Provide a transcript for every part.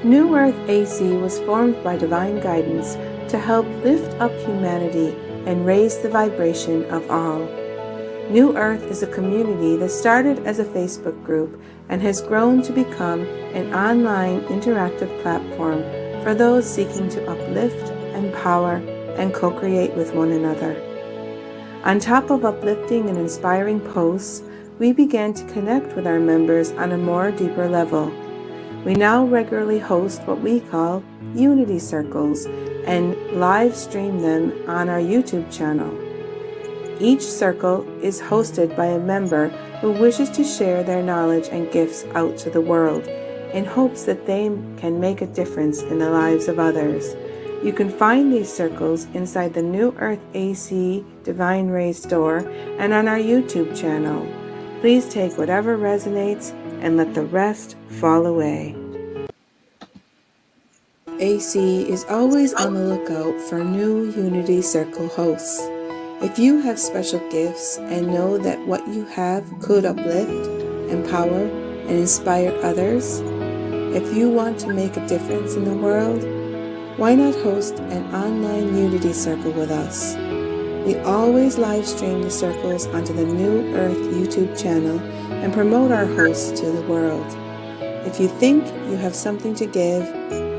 New Earth AC was formed by divine guidance to help lift up humanity and raise the vibration of all. New Earth is a community that started as a Facebook group and has grown to become an online interactive platform for those seeking to uplift, empower, and co-create with one another. On top of uplifting and inspiring posts, we began to connect with our members on a more deeper level. We now regularly host what we call Unity Circles and live stream them on our YouTube channel. Each circle is hosted by a member who wishes to share their knowledge and gifts out to the world in hopes that they can make a difference in the lives of others. You can find these circles inside the New Earth AC Divine Ray store and on our YouTube channel. Please take whatever resonates and let the rest fall away. AC is always on the lookout for new Unity Circle hosts. If you have special gifts and know that what you have could uplift, empower, and inspire others, if you want to make a difference in the world, why not host an online Unity Circle with us? We always live stream the circles onto the New Earth YouTube channel and promote our hosts to the world. If you think you have something to give,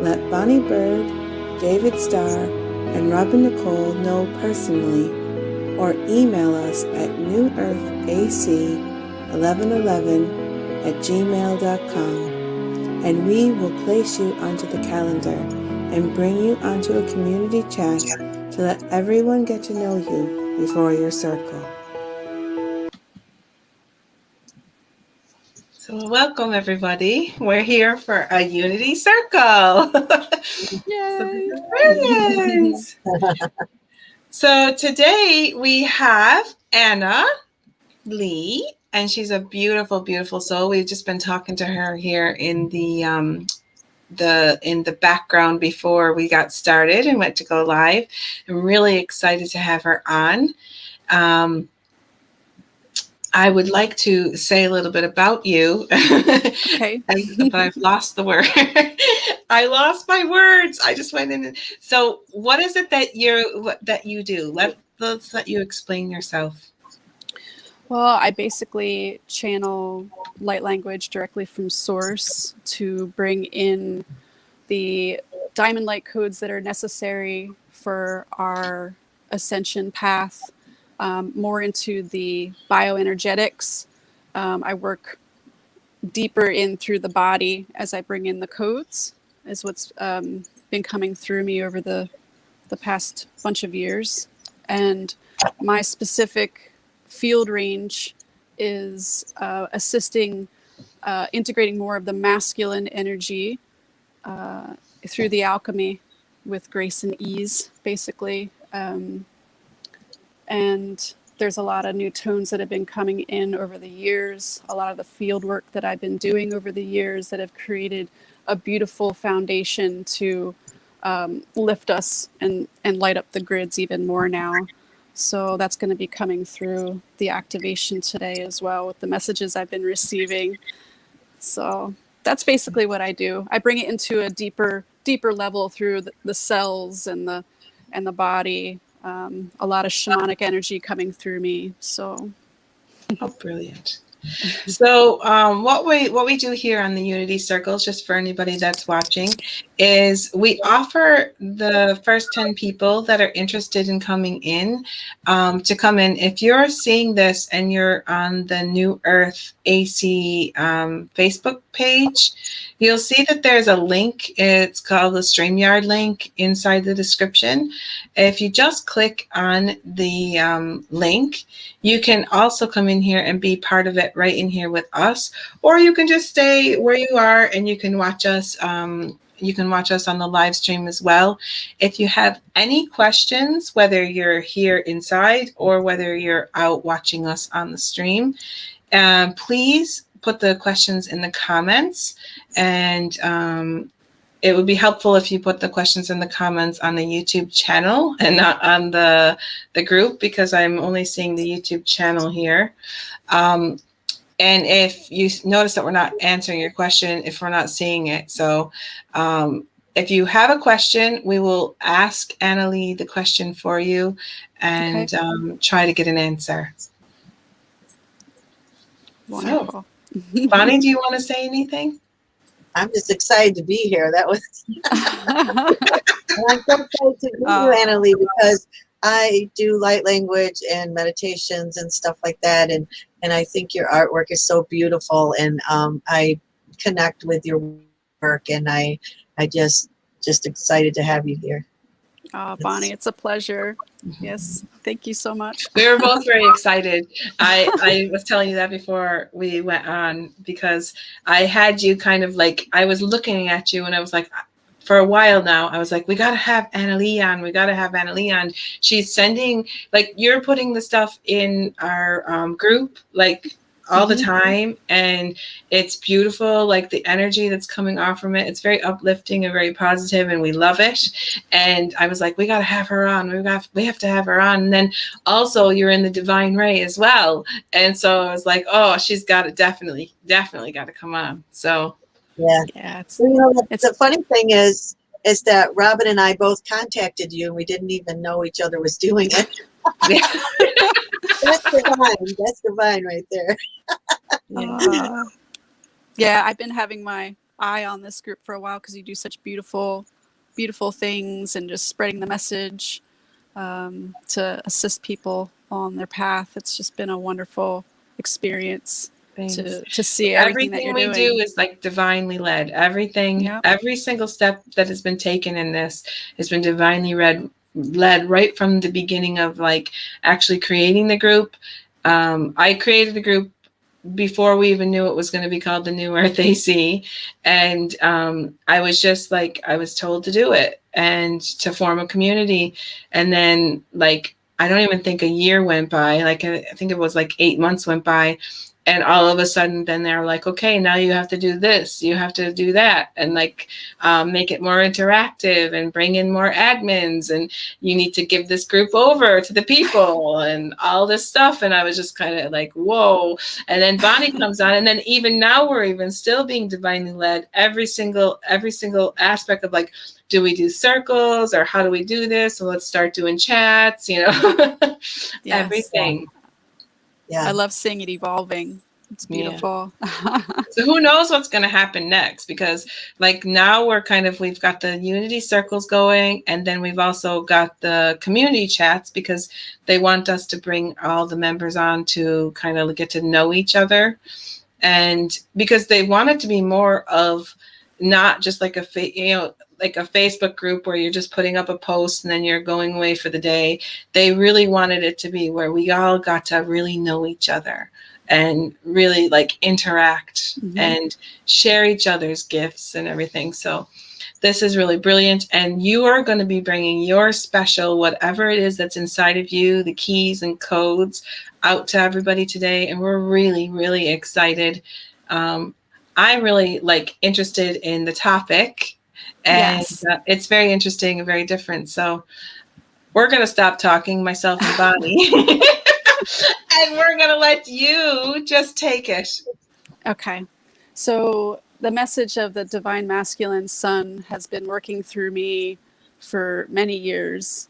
let Bonnie Bird, David Starr, and Robin Nicole know personally, or email us at newearthac1111@gmail.com, and we will place you onto the calendar and bring you onto a community chat to let everyone get to know you before your circle. So welcome everybody. We're here for a Unity Circle. Yay! Brilliant. So today we have Anna Lee, and she's a beautiful, beautiful soul. We've just been talking to her here in the background before we got started and went to go live. I'm really excited to have her on. I would like to say a little bit about you. Okay. But I've lost the word. I lost my words. I just went in. So what is it that you do? Let's let you explain yourself. Well, I basically channel light language directly from Source to bring in the diamond light codes that are necessary for our ascension path, more into the bioenergetics. I work deeper in through the body as I bring in the codes, is what's been coming through me over the past bunch of years. And my specific field range is assisting, integrating more of the masculine energy through the alchemy with grace and ease, basically. And there's a lot of new tones that have been coming in over the years, a lot of the field work that I've been doing over the years that have created a beautiful foundation to lift us and light up the grids even more now. So that's going to be coming through the activation today as well with the messages I've been receiving. So that's basically what I do. I bring it into a deeper level through the cells and the body. A lot of shamanic energy coming through me. So, oh, brilliant. So what we do here on the Unity Circles, just for anybody that's watching, is we offer the first 10 people that are interested in coming in to come in. If you're seeing this and you're on the New Earth AC Facebook page, you'll see that there's a link. It's called the StreamYard link inside the description. If you just click on the link, you can also come in here and be part of it right in here with us, or you can just stay where you are and you can watch us. You can watch us on the live stream as well. If you have any questions, whether you're here inside or whether you're out watching us on the stream, please put the questions in the comments, and it would be helpful if you put the questions in the comments on the YouTube channel and not on the group, because I'm only seeing the YouTube channel here. And if you notice that we're not answering your question, if we're not seeing it. So if you have a question, we will ask Annalie the question for you and try to get an answer. Wonderful. So, Bonnie, do you want to say anything? I'm just excited to be here. That was I'm so excited to meet you, Annalie, because I do light language and meditations and stuff like that, and I think your artwork is so beautiful, and I connect with your work, and I just excited to have you here. Bonnie, it's a pleasure. Yes, thank you so much. We were both very excited. I was telling you that before we went on, because I had you kind of like, I was looking at you and I was like, for a while now, I was like, we got to have Annalie on. We got to have Annalie on. She's sending, like, you're putting the stuff in our group, like, all the time, and it's beautiful, like the energy that's coming off from it. It's very uplifting and very positive, and we love it. And I was like, we got to have her on. We have to have her on. And then also you're in the Divine Ray as well, and so I was like, oh, she's got it, definitely got to come on. So yeah, well, you know, the funny thing is that Robin and I both contacted you, and we didn't even know each other was doing it. That's divine. That's divine right there. Yeah, I've been having my eye on this group for a while because you do such beautiful things and just spreading the message to assist people on their path. It's just been a wonderful experience to see everything that you're doing. Everything we do is like divinely led. Everything, every single step that has been taken in this has been divinely led right from the beginning of like actually creating the group. I created the group before we even knew it was going to be called the New Earth AC. And I was just like, I was told to do it and to form a community. And then like, I don't even think a year went by. Like, I think it was like 8 months went by. And all of a sudden, then they're like, okay, now you have to do this, you have to do that, and like make it more interactive and bring in more admins, and you need to give this group over to the people and all this stuff. And I was just kind of like, whoa. And then Bonnie comes on, and then even now we're even still being divinely led. Every single aspect of like, do we do circles or how do we do this? So let's start doing chats, you know, everything. Yeah, I love seeing it evolving. It's beautiful. Yeah. So who knows what's going to happen next? Because like now we've got the unity circles going, and then we've also got the community chats, because they want us to bring all the members on to kind of get to know each other. And because they want it to be more of not just like like a Facebook group where you're just putting up a post and then you're going away for the day. They really wanted it to be where we all got to really know each other and really like interact and share each other's gifts and everything. So this is really brilliant. And you are going to be bringing your special, whatever it is that's inside of you, the keys and codes, out to everybody today. And we're really, really excited. I'm really like interested in the topic. And it's very interesting and very different. So we're going to stop talking, myself and Bonnie, and we're going to let you just take it. Okay. So the message of the Divine Masculine Sun has been working through me for many years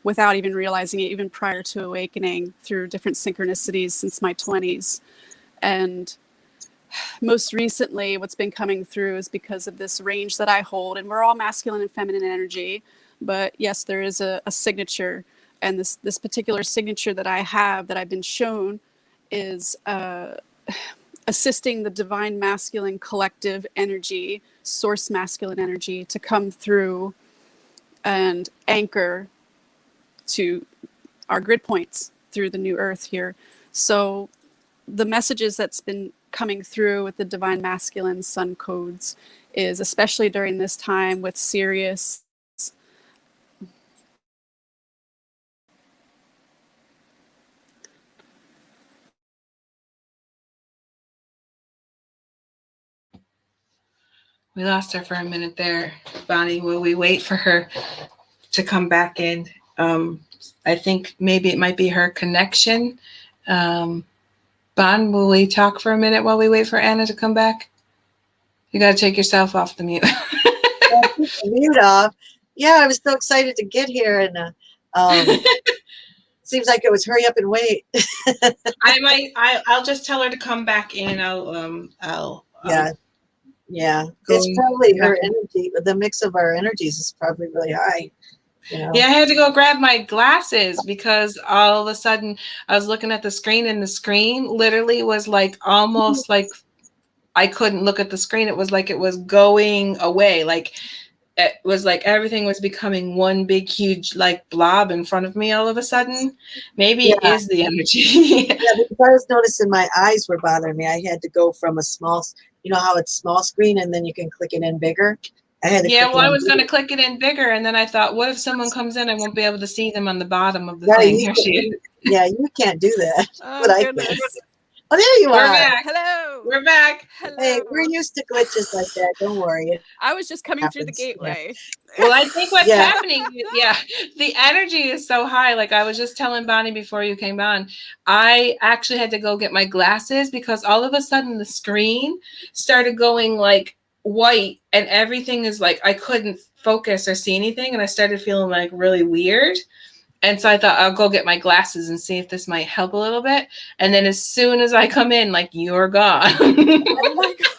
without even realizing it, even prior to awakening, through different synchronicities since my 20s. And most recently, what's been coming through is because of this range that I hold, and we're all masculine and feminine energy, but yes, there is a signature, and this particular signature that I have that I've been shown is assisting the divine masculine collective energy, source masculine energy, to come through and anchor to our grid points through the new earth here. So the messages that's been coming through with the divine masculine sun codes is, especially during this time with Sirius, we lost her for a minute there, Bonnie. Will we wait for her to come back in? I think maybe it might be her connection. Bon, will we talk for a minute while we wait for Anna to come back? You got to take yourself off the mute. Mute off. Yeah, I was so excited to get here, and seems like it was hurry up and wait. I'll just tell her to come back in. I'll Yeah. Go It's probably her back. energy. The mix of our energies is probably really high. You know? Yeah, I had to go grab my glasses because all of a sudden I was looking at the screen, and the screen literally was like almost like I couldn't look at the screen. It was like it was going away. Like it was like everything was becoming one big, huge like blob in front of me all of a sudden. Maybe it is the energy. Yeah, because I was noticing my eyes were bothering me. I had to go from a small, you know how it's small screen and then you can click it in bigger? I had to Yeah, click well, it I in was going to bigger. click it in bigger, and then I thought, what if someone comes in? I won't be able to see them on the bottom of the Yeah, thing. Here she is. yeah, you can't do that. Oh, But I goodness. can. Oh, there you We're are. back. Hello. We're back. Hello. Hey, we're used to glitches like that. Don't worry. It I was just coming through the happens. gateway. Well, I think what's Yeah. happening is, the energy is so high. Like I was just telling Bonnie before you came on, I actually had to go get my glasses because all of a sudden the screen started going like white, and everything is like I couldn't focus or see anything, and I started feeling like really weird. And so I thought I'll go get my glasses and see if this might help a little bit. And then as soon as I come in, like you're gone. Oh my God.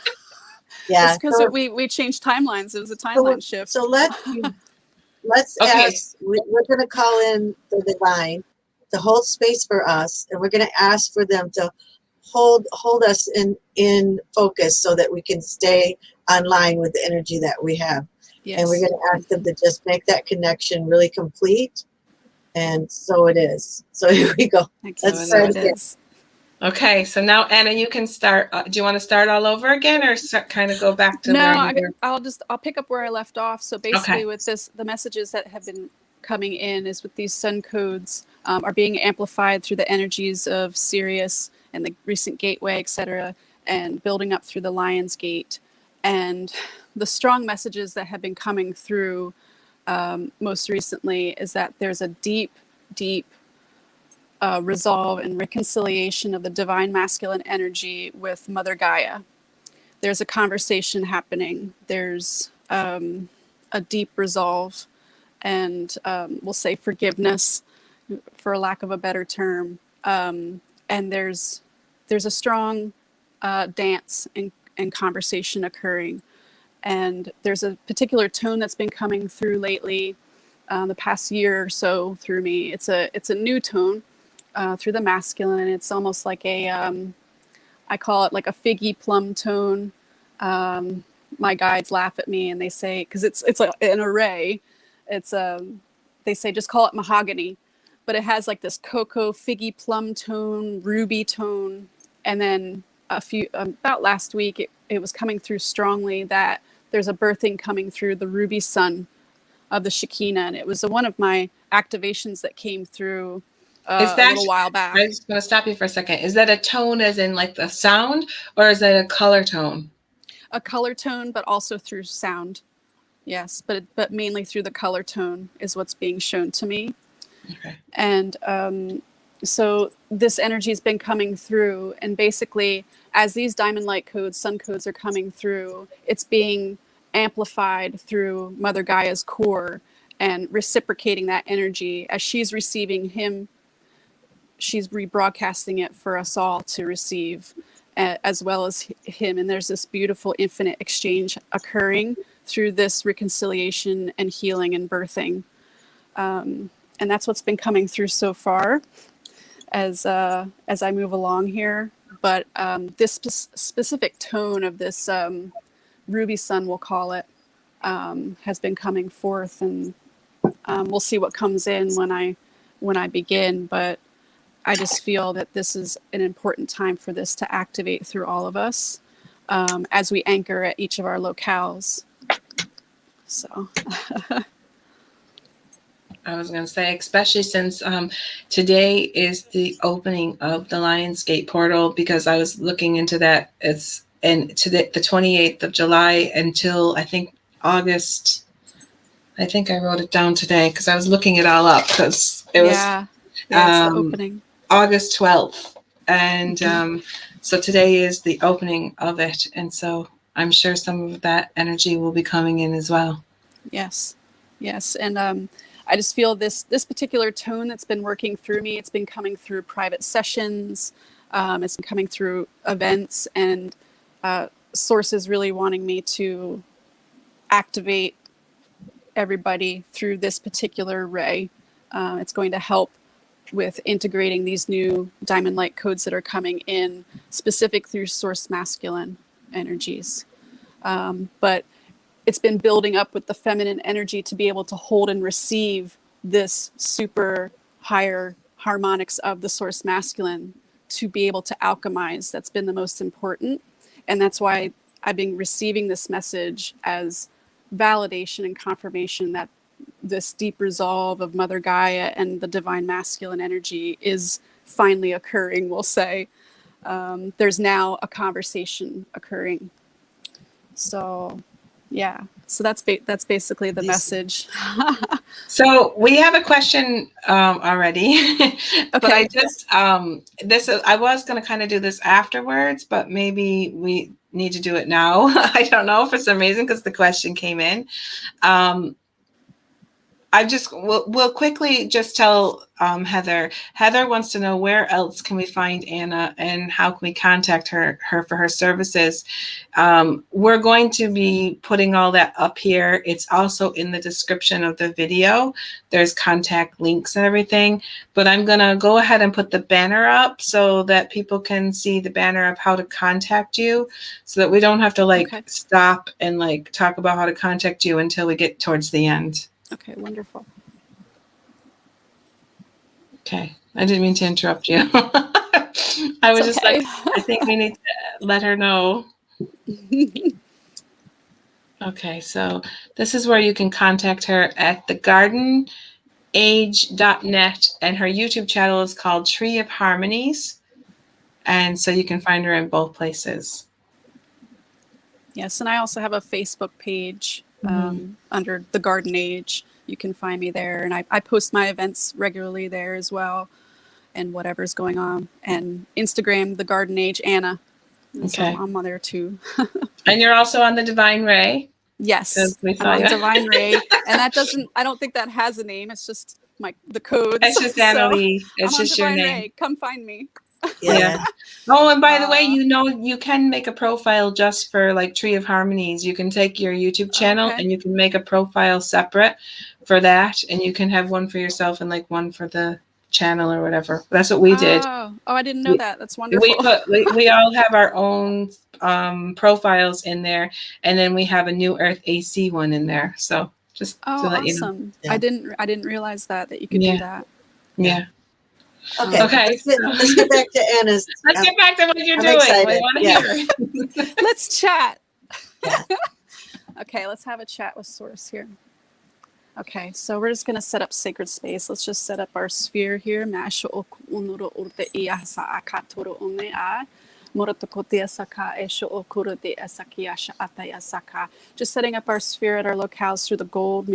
Yeah. It's because we changed timelines. It was a timeline shift. So let's Okay. ask, we're going to call in the divine to hold space for us, and we're going to ask for them to hold us in focus so that we can stay online with the energy that we have. Yes. And we're going to ask them to just make that connection really complete. And so it is. So here we go. Let's start again. Okay, so now Anna, you can start. Do you want to start all over again, or kind of go back to where you were? I'll pick up where I left off. So basically, with this, the messages that have been coming in is with these sun codes are being amplified through the energies of Sirius and the recent gateway, etc., and building up through the Lion's Gate, and the strong messages that have been coming through most recently is that there's a deep resolve and reconciliation of the divine masculine energy with Mother Gaia. There's a conversation happening. There's a deep resolve and we'll say forgiveness, for lack of a better term. And there's a strong dance and conversation occurring. And there's a particular tone that's been coming through lately, the past year or so through me. It's a new tone through the masculine, and it's almost like I call it like a figgy plum tone. My guides laugh at me and they say, because it's an array. It's they say just call it mahogany, but it has like this cocoa figgy plum tone, ruby tone, and then about last week it was coming through strongly that there's a birthing coming through the ruby sun of the Shekinah, and it was one of my activations that came through a little while back. I'm just going to stop you for a second. Is that a tone as in like the sound, or is that a color tone? A color tone, but also through sound. Yes, but mainly through the color tone is what's being shown to me. Okay. And so this energy has been coming through, and basically as these diamond light codes, sun codes are coming through, it's being amplified through Mother Gaia's core and reciprocating that energy as she's receiving him. She's rebroadcasting it for us all to receive, as well as him. And there's this beautiful infinite exchange occurring through this reconciliation and healing and birthing. And that's what's been coming through so far as I move along here. But this specific tone of this ruby sun, we'll call it, has been coming forth, and we'll see what comes in when I begin. But I just feel that this is an important time for this to activate through all of us as we anchor at each of our locales. So. I was going to say, especially since today is the opening of the Lionsgate portal, because I was looking into that. It's today, the 28th of July until I think August. I think I wrote it down today because I was looking it all up because it was it's the opening. August 12th And so today is the opening of it. And so I'm sure some of that energy will be coming in as well. Yes. Yes. And I just feel this particular tone that's been working through me. It's been coming through private sessions. It's been coming through events, and Source is really wanting me to activate everybody through this particular ray. It's going to help with integrating these new diamond light codes that are coming in, specific through Source masculine energies. But it's been building up with the feminine energy to be able to hold and receive this super higher harmonics of the Source masculine to be able to alchemize. That's been the most important. And that's why I've been receiving this message as validation and confirmation that this deep resolve of Mother Gaia and the divine masculine energy is finally occurring, we'll say. There's now a conversation occurring. So, yeah. So that's basically the message. So we have a question already, but I just I was going to kind of do this afterwards, but maybe we need to do it now. I don't know, for some reason, because the question came in. We'll quickly just tell Heather. Heather wants to know, where else can we find Anna, and how can we contact her for her services? We're going to be putting all that up here. It's also in the description of the video. There's contact links and everything, but I'm going to go ahead and put the banner up so that people can see the banner of how to contact you, so that we don't have to stop and talk about how to contact you until we get towards the end. Okay, wonderful. Okay, I didn't mean to interrupt you. I was just I think we need to let her know. Okay, so this is where you can contact her at thegardenage.net, and her YouTube channel is called Tree of Harmonies. And so you can find her in both places. Yes, and I also have a Facebook page under The Garden Age. You can find me there, and I post my events regularly there as well, and whatever's going on. And Instagram, The Garden Age Anna. And so I'm on there too. And you're also on the Divine Ray? Yes, I'm on Divine Ray, and that doesn't, I don't think that has a name. It's just the codes. It's just Anna Lee. It's I'm just on Divine your name. Ray. Come find me. Yeah. Oh, and by the way, you can make a profile just for Tree of Harmonies. You can take your YouTube channel and you can make a profile separate for that, and you can have one for yourself and one for the channel or whatever. That's what we did. Oh, I didn't know that. That's wonderful. We all have our own profiles in there, and then we have a New Earth AC one in there. So just to let you know. Yeah. I didn't realize that you could do that. Yeah. Okay. Let's get back to Anna's. Let's get back to what you're doing. Excited. We want to hear. Let's chat. Okay, let's have a chat with Source here. Okay, so we're just going to set up sacred space. Let's just set up our sphere here. Just setting up our sphere at our locales through the gold.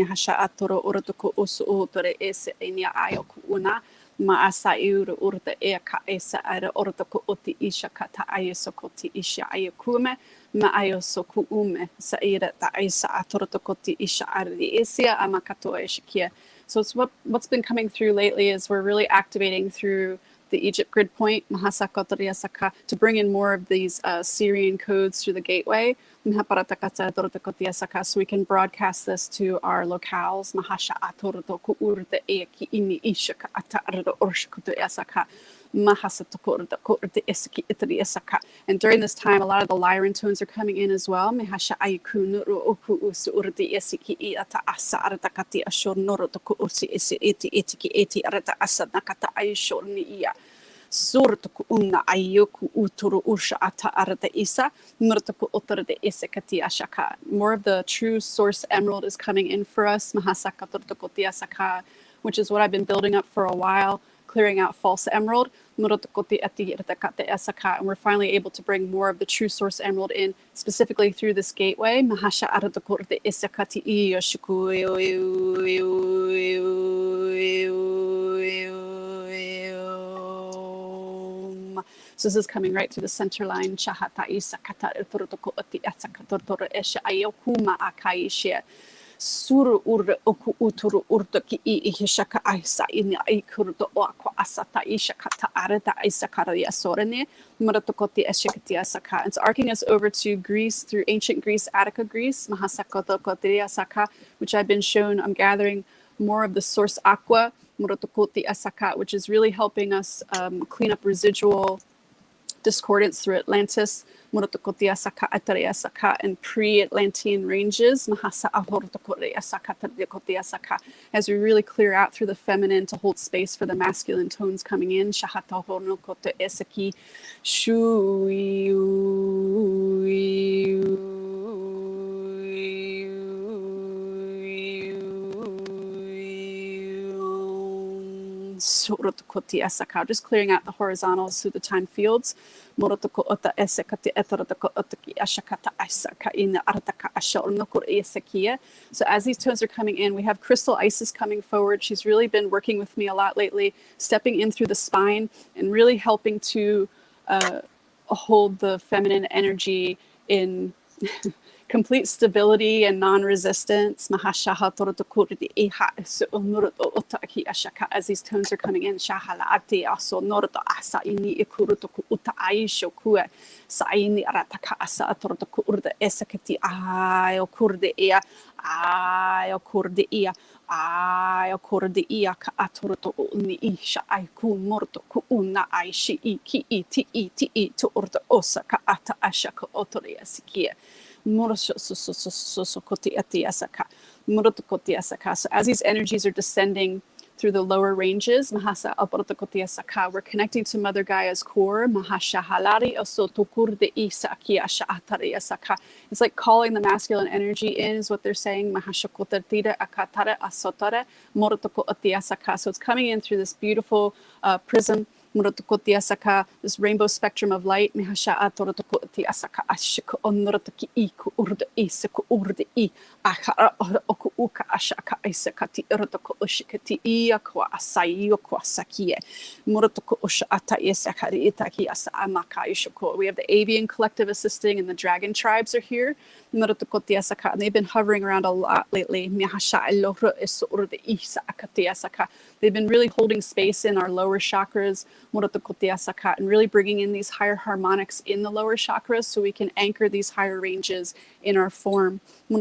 Maasaiuru urta eka esa ara orta ko oti isha kata ayeso koti isha ayekume ma ayoso kuume sa ira ta isa atorta koti isha ardi esia amakato eshikia. So it's what's been coming through lately is we're really activating through the Egypt grid point to bring in more of these Syrian codes through the gateway. So we can broadcast this to our locales. And during this time, a lot of the Lyran tones are coming in as well. Surtuku unna ayoku uturu ursha ata arata isa murtuku otorde isekati ashaka. More of the true Source Emerald is coming in for us, mahasaka tortukoti asaka, which is what I've been building up for a while, clearing out false emerald. Murtukoti ati irtakate asaka, and we're finally able to bring more of the true Source Emerald in, specifically through this gateway. Mahasha aratukorde isakati iyoshuku. So this is coming right through the center line. Suru urda oku uturu urda ki I hishaka aisa in I kurdo aqua asata ishakata arata isakara yasorene muratokoti eshikati asaka. It's arcing us over to Greece through ancient Greece, Attica, Greece, Mahasakotokoti asaka, which I've been shown. I'm gathering more of the source aqua, muratokoti asaka, which is really helping us clean up residual discordance through Atlantis, Murotokotiasaka, Atariasaka, and pre-Atlantean ranges, Mahasa Ahorotokotiasaka, Tarikotiasaka, as we really clear out through the feminine to hold space for the masculine tones coming in. Shahata Hornokoto Esaki, Shui. Just clearing out the horizontals through the time fields. So as these tones are coming in, we have Crystal Isis coming forward. She's really been working with me a lot lately, stepping in through the spine and really helping to hold the feminine energy in complete stability and non-resistance. As these tones are coming in, So as these energies are descending through the lower ranges, we're connecting to Mother Gaia's core. It's like calling the masculine energy in, is what they're saying. So it's coming in through this beautiful prism, this rainbow spectrum of light. We have the avian collective assisting, and the dragon tribes are here. And they've been hovering around a lot lately. They've been really holding space in our lower chakras, and really bringing in these higher harmonics in the lower chakras so we can anchor these higher ranges in our form. And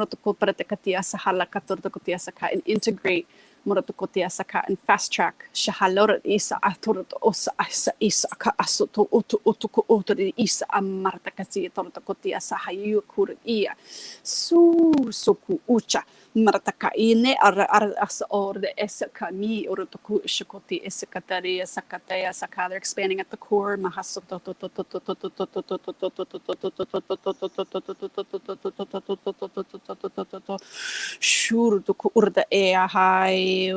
integrate and fast track Martakaine asa or the esakami or toku shikoti esakatari sakataya saka. They're expanding at the core. Shur toku urda ea hai.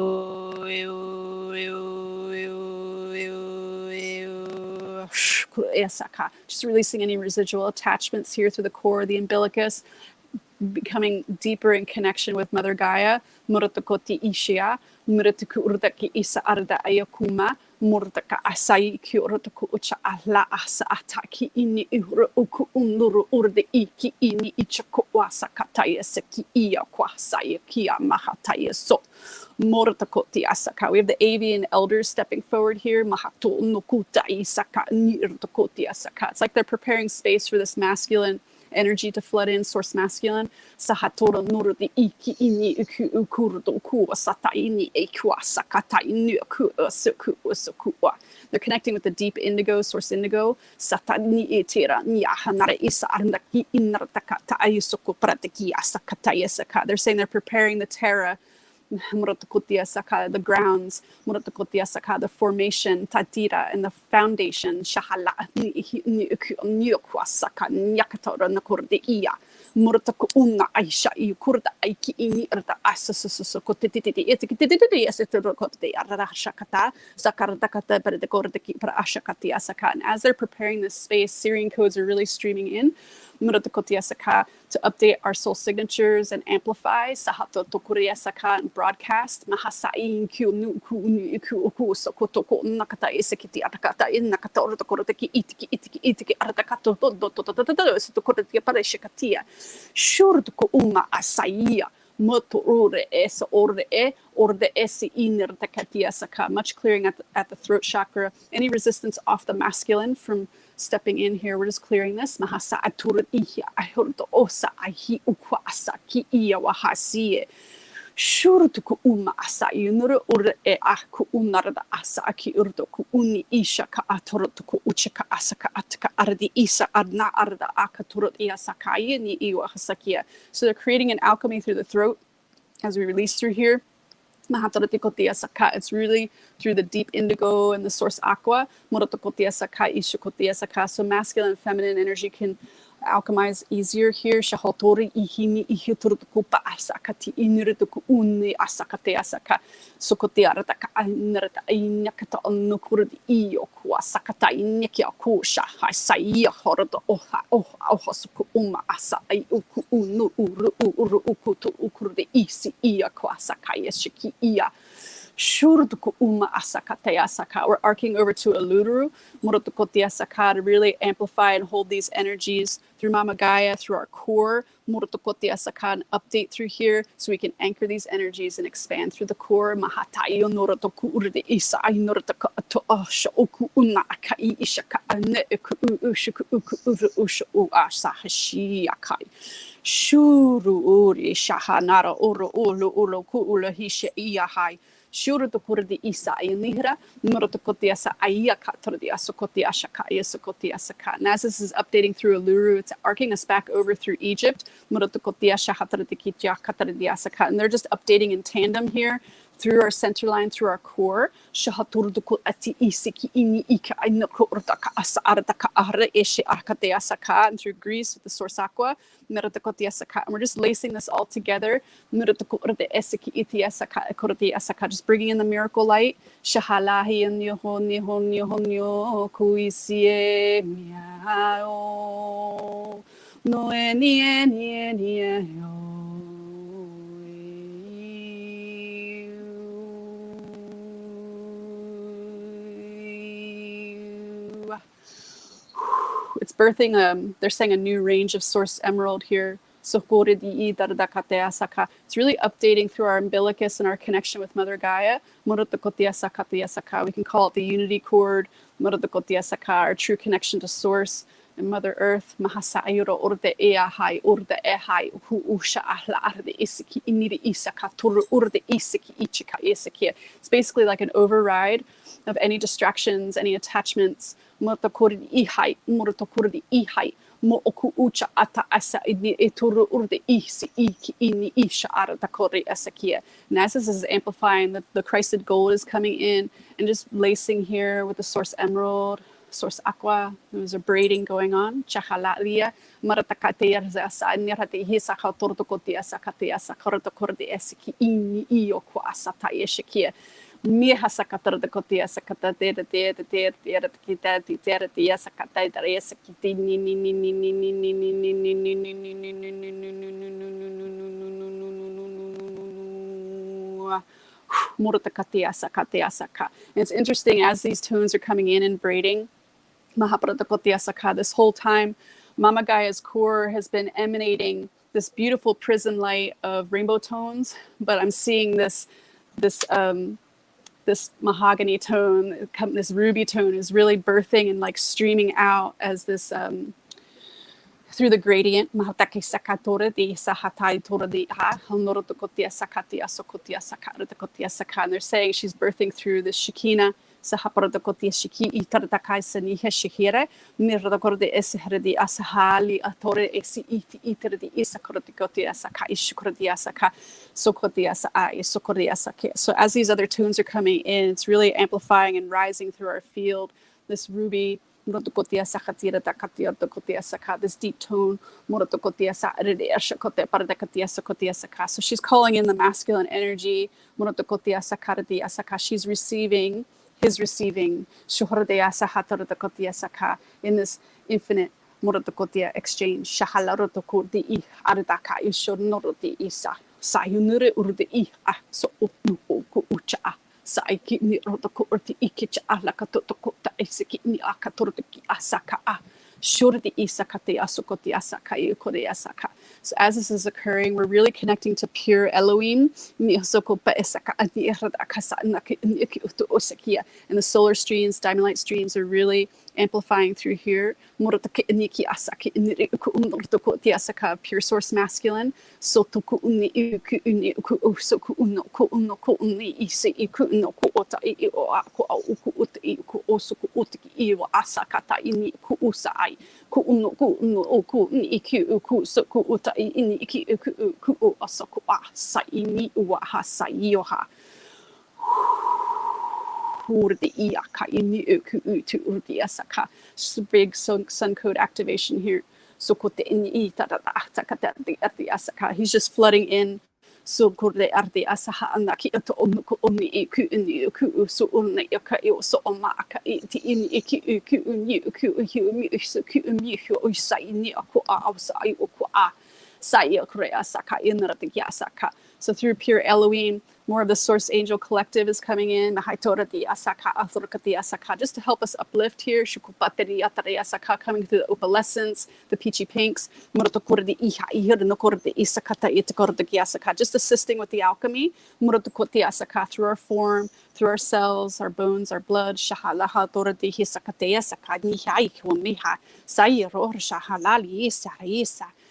Just releasing any residual attachments here through the core of the umbilicus, becoming deeper in connection with Mother Gaia. Muratokoti Ishia, Muratuku Urdaki Isa Arda Ayakuma, Murtaka Asai Kyotoku Ucha Ala Asa Ataki ini Uku Unduru Urde Iki ini Ichakowasa Kataya Seki Ia Kwasaya Kia Mahataya So. Moratakoti Asaka. We have the avian elders stepping forward here. Mahato Nukuta Isaka Nirtakoti Asaka. It's like they're preparing space for this masculine energy to flood in, source masculine. Sahatora Nurdi Iki ini Ukurdo Kuwa Sata ini Ekwa Sakata ini Suku Usukua. They're connecting with the deep indigo, source indigo. Sata ni etera ni ahanara isa arndaki inartakata ayusuku prataki asakata yasaka. They're saying they're preparing the terra, the grounds, the formation, tatira, and the foundation. Murata ko una aisha I kurta aiki ini arta asasaso ko tititi etikititi esetro ko te arashakata sakarata kata per de korteki per ashakati asaka. And as they're preparing this space, Syrian codes are really streaming in. Murata ko te asaka to update our soul signatures and amplify sahato tokuri asaka and broadcast mahasai ku nu ku ni ku ku so ko to ko nakata esekiti atakata in nakata orto korteki itiki artakato to korteki para shakatia shurd ko uma asaia moto ore es orde esi inertakatia saka. Much clearing at the throat chakra. Any resistance off the masculine from stepping in here, we're just clearing this. Mahasa atur ihya ahurto osa ahi ukwa asa ki iya wahasie shurtu ku uma asa yunuru ur e aku unarda asa aki urdo ku uni isha ka aturto ku uchaka asaka ataka ardi isa adna arda akaturut iasaka ni iwa hasakia. So they're creating an alchemy through the throat as we release through here. It's really through the deep indigo and the source aqua. So masculine and feminine energy can alchemize easier here. Shahotori ihimi ihiturutukupa asakati inurutuku uni asakate asaka. Sokote arataka inarata inakata onukurdi iyoku asakata inyakia kusha hasaiya horoto oha suku uma asa uku unu uru ukutu ukurdi isi iya kwasaka yeshiki iya. Shurduku uma asakate asaka. We're arcing over to Uluru, Murotukote asaka, to really amplify and hold these energies through Mama Gaia, through our core, Murotukote asaka, and update through here so we can anchor these energies and expand through the core. Mahatayo norotoku urde isa ay norotaka to asha oku una akai ishaka ane uku ushuku uku uru ushu u asa hashi akai. Shuru uri shahanara oro ulu ulu ku ula hisha iyahai. Shuru to kurdi isa ayunihra, Murotokote asa ayaka tordi asokoti ashaka yasokoti asaka. And as this is updating through Uluru, it's arcing us back over through Egypt. Murotokote ashahatardikitia katardi asaka. And they're just updating in tandem here through our center line, through our core. Shahaturduku ati isiki ini ika aynokurtaka asa artaka ahre eshe akate asaka. And through Greece with the source aqua. And we're just lacing this all together. Just bringing in the miracle light. Shahalahi and yohon kuisie miao no any It's birthing, they're saying a new range of source emerald here. It's really updating through our umbilicus and our connection with Mother Gaia. We can call it the unity chord, our true connection to source and Mother Earth. It's basically like an override of any distractions, any attachments. Mo oku ucha ata asa ini eturu urde isi iki ini isha arata kori asakia. And as this is amplifying, the Christed gold is coming in and just lacing here with the source emerald, source aqua. There's a braiding going on. Chahalalia maratakate asa nirate hisa hatortokoti asakate asakarata kordi esiki ini iyo kwa asata yeshikia. Mi hasakatar de cotia sakata de kita tia sakata de sakiti ni It's interesting as these tones are coming in and braiding. This whole time, Mama Gaia's core has been emanating this beautiful prism light of rainbow tones, but I'm seeing this mahogany tone, this ruby tone is really birthing and like streaming out as this through the gradient. And they're saying she's birthing through this Shekinah. And so as these other tunes are coming in, it's really amplifying and rising through our field, this ruby this deep tone. So she's calling in the masculine energy. She's receiving, his receiving in this infinite exchange. Saiki ni rotoko orti ikicha alaka totokota isiki ni akatorki asaka a shurti isakate asukoti asaka ikore asaka. So as this is occurring, we're really connecting to pure Elohim. And the solar streams, diamond light streams are really amplifying through here. Pure source masculine. Just a big sun code activation here. He's just flooding in. So kurde arde asaha anaki to onuko oni iku ini iku so onna yaka so omaka iti ini iku ni iku mi so mi o sai ni ako outside oko sai kure asaka inrate yasaka. So through pure Elohim, more of the Source Angel Collective is coming in, just to help us uplift here. Coming through the opalescence, the peachy pinks, just assisting with the alchemy through our form, through our cells, our bones, our blood.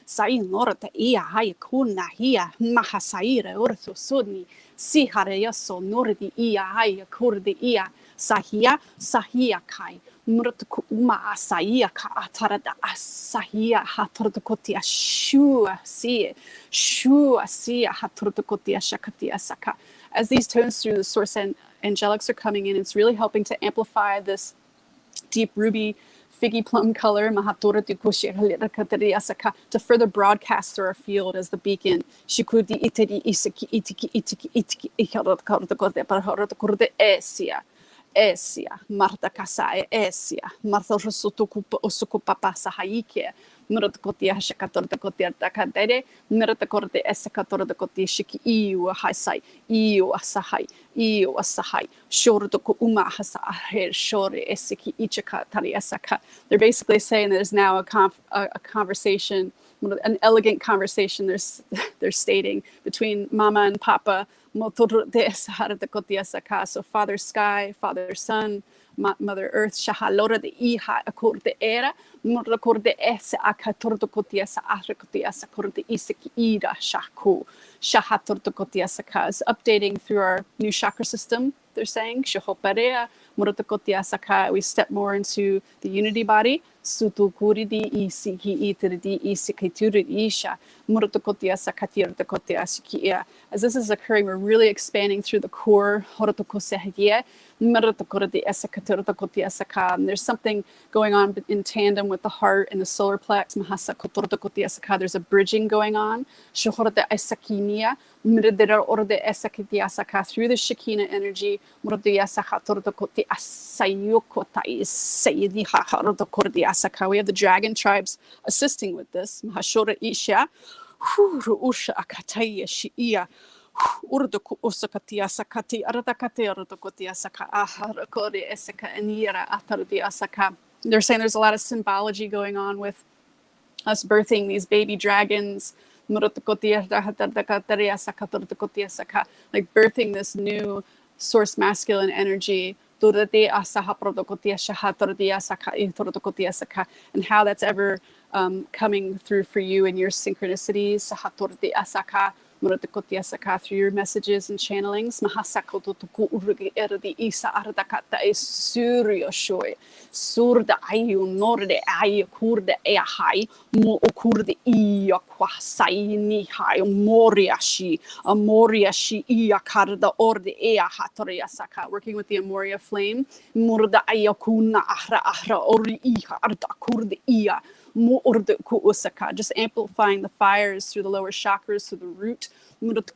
Sai norata ia hai kuna hia mahasaira ortho sudni si hareyaso nordi ia hai kurdi ia sahia kai murtuku uma saia ka atarada sahia hatordukotia shua si hatordukotia shakatia saka. As these tones through the source and angelics are coming in, it's really helping to amplify this deep ruby figgy plum color to further broadcast through our field as the beacon. Esia, Marta Kasae, Esia, Martha Rosutukupa Osukupapa Sahaike, Muratakotia Shakatortakotia Takadere, Muratakorte Esakatortakoti Shiki Iu Hasai, Iu Asahai, Shorutoku Uma Hasa Shore Esiki Ichaka Tariasaka. They're basically saying there's now a conversation, an elegant conversation they're stating between Mama and Papa. So Father Sky, Father Sun, Mother Earth, Shahalora de Iha, Akorde Era, Murrakorde S, Akatortokotiasa, Atrakotiasa, Korde Isiki Ida, Shaku, Shahatortokotiasaka is updating through our new chakra system, they're saying, Shahoparea, Muratokotiasaka, we step more into the unity body. Sutukuridi isiki itiridi isikituri isha muratokotia sakatir takotia sikia. As this is occurring, we're really expanding through the core. There's something going on in tandem with the heart and the solar plex. There's a bridging going on. Through the Shekinah energy. We have the dragon tribes assisting with this. Mahashora Isha, Usha Akataya Shia, Urduku Usakatia Sakati, Aratakate, Aratokotia Saka, Aharakori Esaka, and Yera Atardi Asaka. They're saying there's a lot of symbology going on with us birthing these baby dragons. Like birthing this new source masculine energy. And how that's ever coming through for you in your synchronicities. through your messages and channelings. Surda ayu norde ayu kurde ehai mo okurde iya kwasai ni hai moriashi iya karda orde ea hatoria saka. Working with the Amoria flame. Murda ayakuna ahra ori iha arda kurde iya. Just amplifying the fires through the lower chakras, through the root. Urda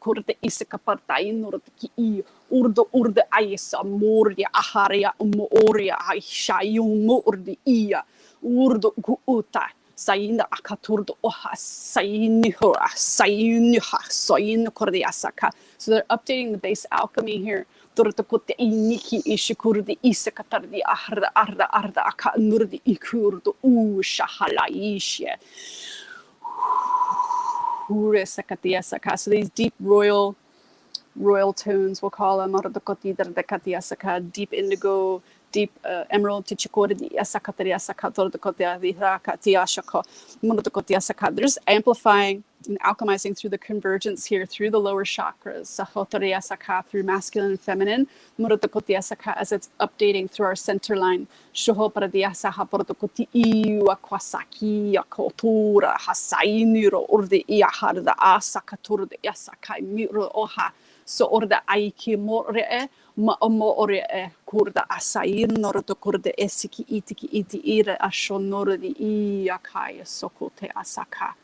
ayesa moria aharia mooria aishayum mordi iya. Urdo guuta. Sayinda akaturdo oha sayinihora sayiniha sayinikordiasaka. So they're updating the base alchemy here. Turtakote iniki ishikurdi isakatardi arda aka nurdi ikurdo u shahalaishe. So these deep royal tones, we'll call them deep indigo, deep emerald. They're just amplifying and alchemizing through the convergence here, through the lower chakras, through masculine and feminine, as it's updating through our center line. So orda aiki more ma ore kurda asair nordo kurda esiki iti ire ashonori I akaya sokote asaka.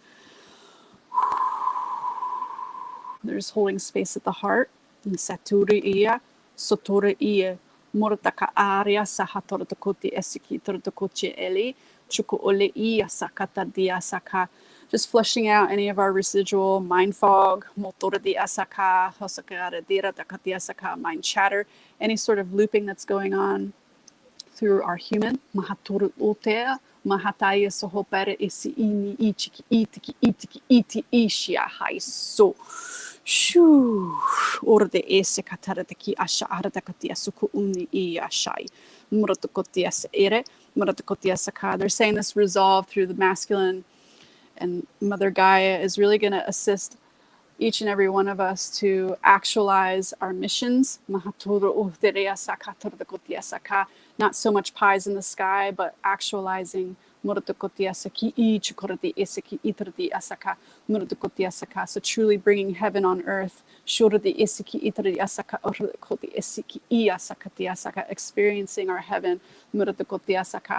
There's holding space at the heart. Saturi iya, sotori iya, mortaka aria sahatordokote esiki tordokoche eli, chuko ole iya sakata dia saka. Just flushing out any of our residual mind fog, mind chatter, any sort of looping that's going on through our human. Mahataya sohopere isi ini ichiki iti ishia haiso. Shoo. Orde ese katarataki asha aradakatia suku uni iashai. Muratokotias ere, muratokotias saka. They're saying this resolve through the masculine. And Mother Gaia is really going to assist each and every one of us to actualize our missions. Not so much pies in the sky, but actualizing. So truly bringing heaven on earth. Experiencing our heaven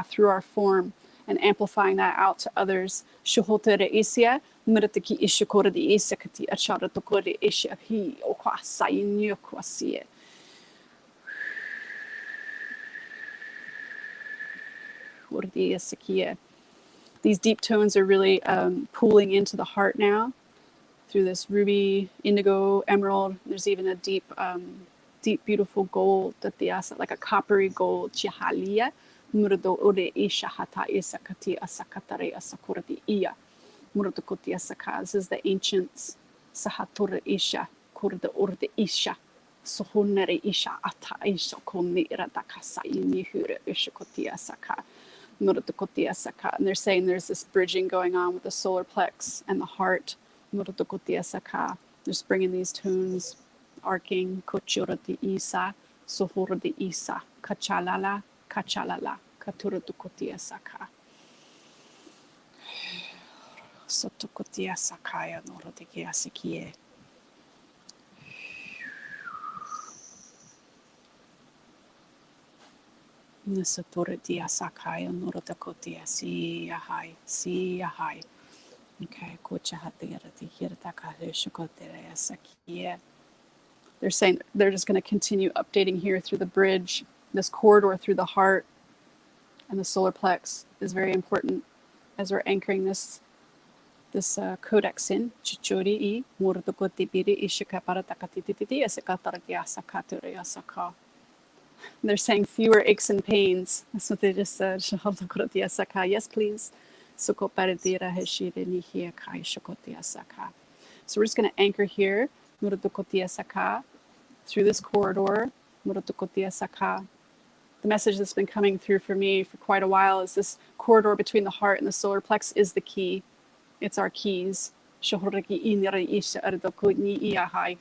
through our form. And amplifying that out to others. Shuhotere isia, miratiki ishukordi isakati acharatokori ishahi okwasai nyokwasie. These deep tones are really pooling into the heart now through this ruby, indigo, emerald. There's even a deep, beautiful gold that like a coppery gold, chihalia. Murdo ore isha hata isakati asakatare asakurati iya. Murdo koti asaka. This is the ancients. Sahatura isha, kurda urde isha. Sohunere isha ata isha konni ratakasa inihure ishakoti asaka. Murdo koti asaka. And they're saying there's this bridging going on with the solar plex and the heart. Murdo koti asaka. They're just bringing these tunes, arcing kochurati isa, sohurdi isa, kachalala. Kachalala, Katurutukotia Saka. Sotokotia Sakaya, Norotikia Sikie. Nisaturitia Sakaya, Norotakotia, see a high. Okay, Kochahatirati, Hirtaka, Shukotia Sakie. They're saying they're just going to continue updating here through the bridge. This corridor through the heart and the solar plex is very important as we're anchoring this codex in. They're saying fewer aches and pains. That's what they just said. Yes, please. So we're just going to anchor here through this corridor. The message that's been coming through for me for quite a while is this corridor between the heart and the solar plex is the key. It's our keys. Shohriki iniri isha ardoku ni iahai.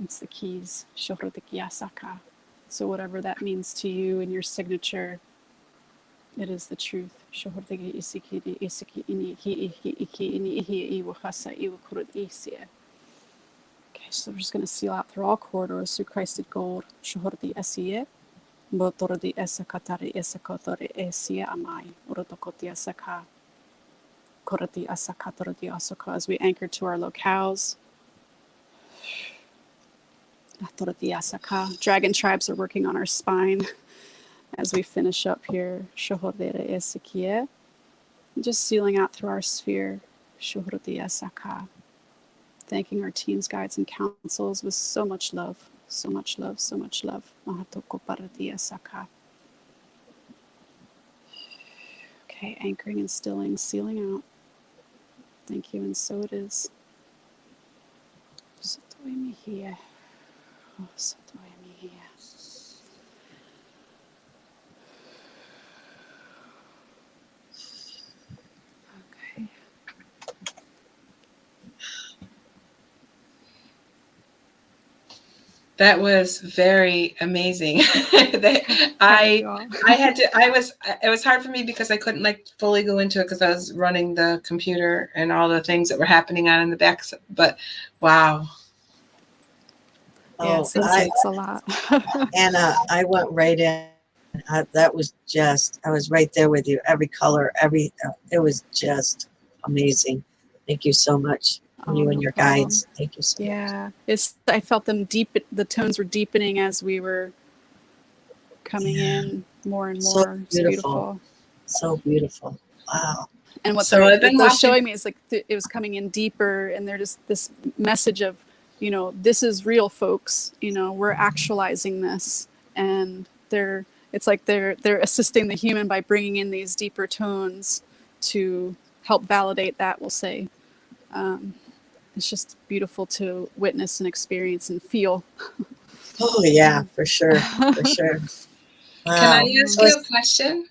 It's the keys. Shohriki asaka. So whatever that means to you in your signature, it is the truth. Shohriki isikiri isiki ini ki iki ini ihi iwahasa iwakurut isia. Okay, so we're just going to seal out through all corridors through Christed gold. Shohriki esiye. Botordi esakatari esakotore esia amai. Urotokoti asaka. Korati asakatordi asaka. As we anchor to our locales. Dragon tribes are working on our spine as we finish up here. Just sealing out through our sphere. Thanking our teams, guides, and councils with so much love. So much love, so much love. Okay, anchoring and stilling, sealing out. Thank you, and so it is. Here. Okay. That was very amazing. It was hard for me because I couldn't like fully go into it because I was running the computer and all the things that were happening on in the back. But wow. Yes, it's a lot. Anna, I went right in. That was just, I was right there with you. Every color, it was just amazing. Thank you so much. You and your guides. Thank you so much. Yeah, I felt them deep. The tones were deepening as we were coming in more and more. So beautiful. So beautiful. Wow. And what they're showing me is like it was coming in deeper, and they're just this message of, you know, this is real, folks. You know, we're actualizing this, and it's like they're assisting the human by bringing in these deeper tones to help validate that, we'll say. It's just beautiful to witness and experience and feel. Oh yeah, for sure, for sure. Wow. Can I ask you a question?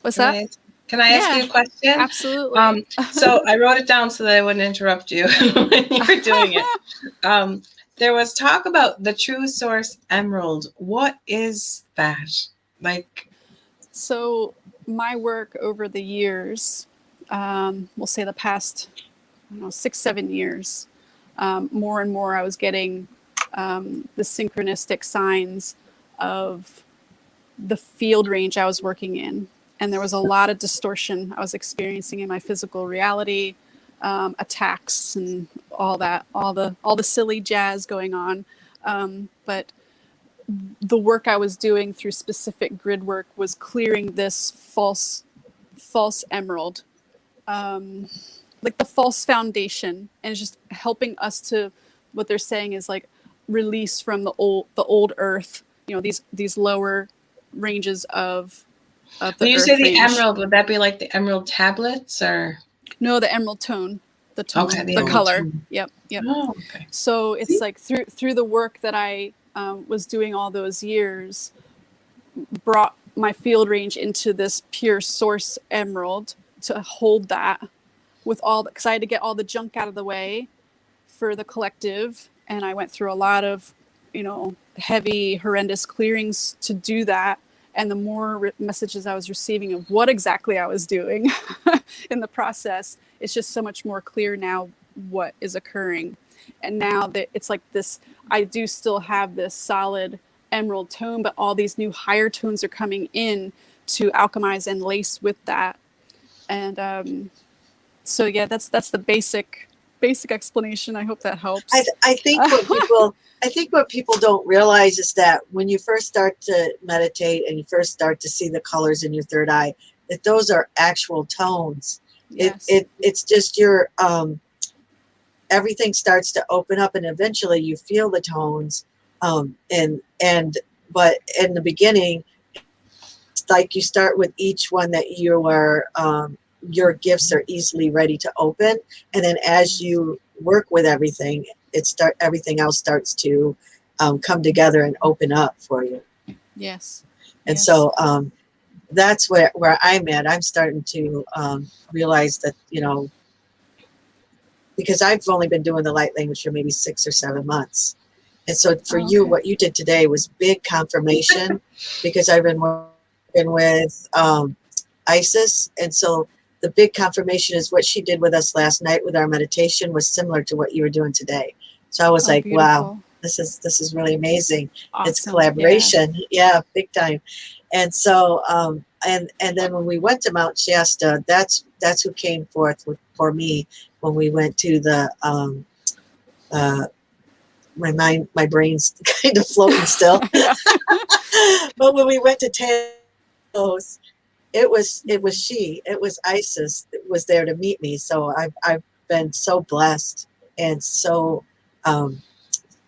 What's that? Can I ask you a question? Absolutely. So I wrote it down so that I wouldn't interrupt you when you were doing it. There was talk about the true source emerald. What is that? Like, so my work over the years, we'll say the past, 6-7 years, more and more I was getting the synchronistic signs of the field range I was working in. And there was a lot of distortion I was experiencing in my physical reality, attacks and all that, all the silly jazz going on. But the work I was doing through specific grid work was clearing this false emerald, like the false foundation, and it's just helping us to, what they're saying is like release from the old earth, these lower ranges of the when you earth say the range. emerald, would that be like the emerald tablets or? No, the emerald tone, the tone, okay, the color. Tone. Yep. Oh, okay. So it's like through the work that I was doing all those years, brought my field range into this pure source emerald to hold that with all, because I had to get all the junk out of the way for the collective, and I went through a lot of, heavy, horrendous clearings to do that. And the more messages I was receiving of what exactly I was doing in the process, it's just so much more clear now what is occurring. And now that it's like this, I do still have this solid emerald tone, but all these new higher tones are coming in to alchemize and lace with that. And so yeah, that's the basic explanation. I hope that helps. I think what people don't realize is that when you first start to meditate and you first start to see the colors in your third eye, that those are actual tones. Yes. It's just your everything starts to open up, and eventually you feel the tones. But in the beginning, it's like you start with each one that you are your gifts are easily ready to open, and then as you work with everything, everything else starts to come together and open up for you. Yes. And so that's where I'm at. I'm starting to realize that, because I've only been doing the light language for maybe 6 or 7 months. And so for Oh, you, okay. what you did today was big confirmation because I've been working with Isis. And so the big confirmation is what she did with us last night with our meditation was similar to what you were doing today. So I was Oh, like, wow, beautiful. this is really amazing. It's Awesome. collaboration. Yeah, big time. And so, and then when we went to Mount Shasta, that's who came forth for me when we went to the, my brain's kind of floating still. Yeah. But when we went to Taos, it was Isis that was there to meet me. So I've been so blessed and so